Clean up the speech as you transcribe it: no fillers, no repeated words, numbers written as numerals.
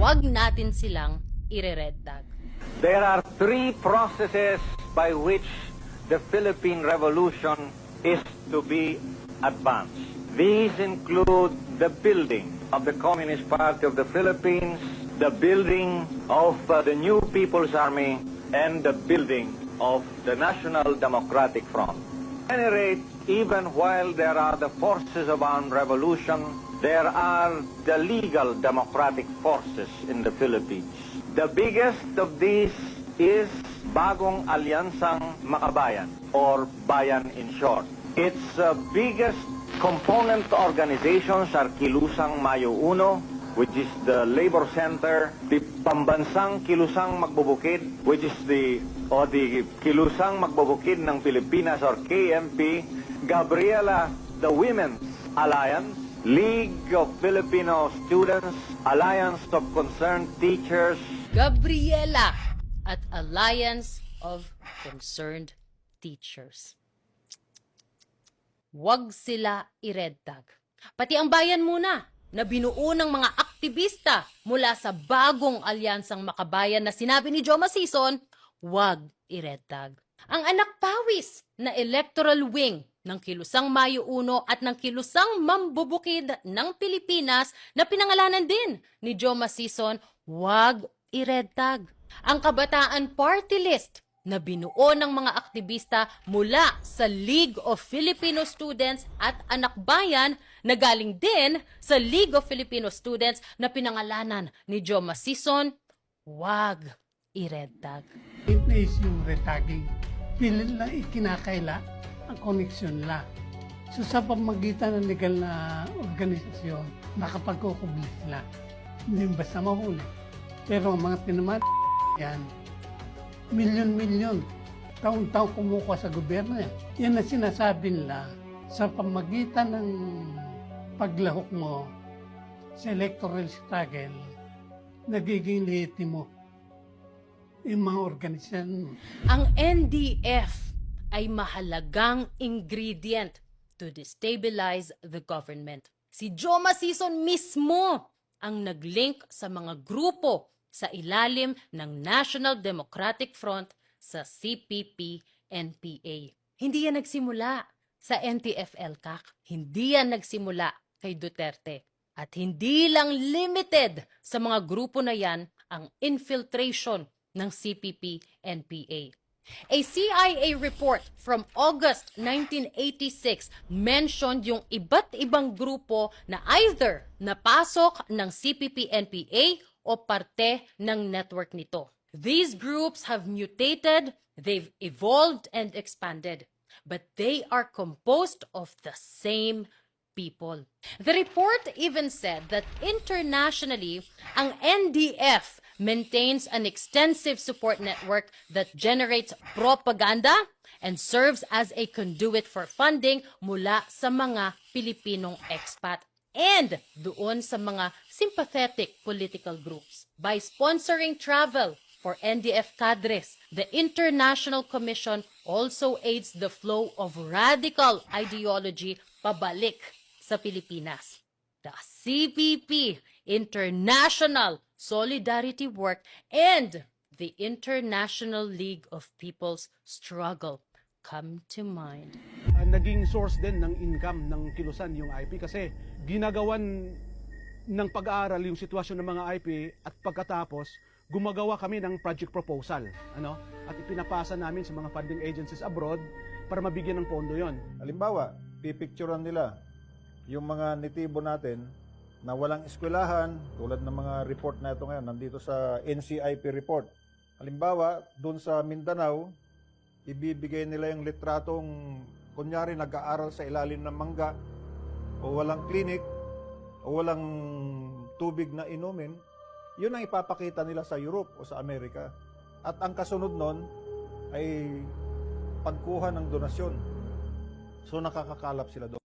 Huwag natin silang ire-red tag. There are three processes by which the Philippine Revolution is to be advanced. These include the building of the Communist Party of the Philippines, the building of the new People's Army, and the building of the National Democratic Front. At any rate, even while there are the forces of armed revolution, there are the legal democratic forces in the Philippines. The biggest of these is Bagong Alyansang Makabayan, or Bayan in short. Its biggest component organizations are Kilusang Mayo Uno, which is the labor center, the Pambansang Kilusang Magbubukid, which is the Kilusang Magbubukid ng Pilipinas, or KMP, Gabriela, the Women's Alliance, League of Filipino Students, Alliance of Concerned Teachers, Gabriela at Alliance of Concerned Teachers. Huwag sila i-red tag. Pati ang bayan muna, na binuo ng mga aktivista mula sa bagong alyansang makabayan na sinabi ni Joma Sison, huwag i-red tag. Ang anak pawis na electoral wing ng Kilusang Mayo Uno at ng Kilusang Mambubukid ng Pilipinas na pinangalanan din ni Joma Sison, huwag i-red tag. Ang Kabataan Party List na binuo ng mga aktivista mula sa League of Filipino Students at Anak Bayan na galing din sa League of Filipino Students na pinangalanan ni Joma Sison, wag i-red tag. In place yung retagging, pilit lang ikinakaila ang koneksyon nila. So sa pamagitan ng legal na organisasyon, nakapagkukubli sila. Hindi basta mahuli. Pero ang mga tinaman yan, milyon-milyon, taon-taon kumukuha sa gobyerno yan. Yan ang sinasabi nila sa pamagitan ng paglahok mo sa electoral struggle, nagiging lehitimo yung mga organisasyon mo. Ang NDF ay mahalagang ingredient to destabilize the government. Si Joma Sison mismo ang nag-link sa mga grupo sa ilalim ng National Democratic Front sa CPP-NPA. Hindi yan nagsimula sa NTF-ELCAC. Hindi yan nagsimula kay Duterte. At hindi lang limited sa mga grupo na yan ang infiltration ng CPP-NPA. A CIA report from August 1986 mentioned yung iba't ibang grupo na either napasok ng CPP-NPA o parte ng network nito. These groups have mutated, they've evolved and expanded, but they are composed of the same people. The report even said that internationally, ang NDF maintains an extensive support network that generates propaganda and serves as a conduit for funding mula sa mga Pilipinong expat and doon sa mga sympathetic political groups. By sponsoring travel for NDF cadres, the International Commission also aids the flow of radical ideology pabalik sa Pilipinas. The CPP, International Solidarity Work, and the International League of People's Struggle come to mind. Naging source din ng income ng Kilusan yung IP kasi ginagawan ng pag-aaral yung sitwasyon ng mga IP at pagkatapos gumagawa kami ng project proposal at ipinapasa namin sa mga funding agencies abroad para mabigyan ng pondo yon. Halimbawa, pipicturean nila yung mga nitibo natin na walang eskwelahan, tulad ng mga report na ito ngayon, nandito sa NCIP report. Halimbawa, doon sa Mindanao, ibibigay nila yung litratong, kunyari, nag-aaral sa ilalim ng mangga, o walang clinic, o walang tubig na inumin, yun ang ipapakita nila sa Europe o sa Amerika. At ang kasunod nun ay pagkuha ng donasyon. So nakakakalap sila doon.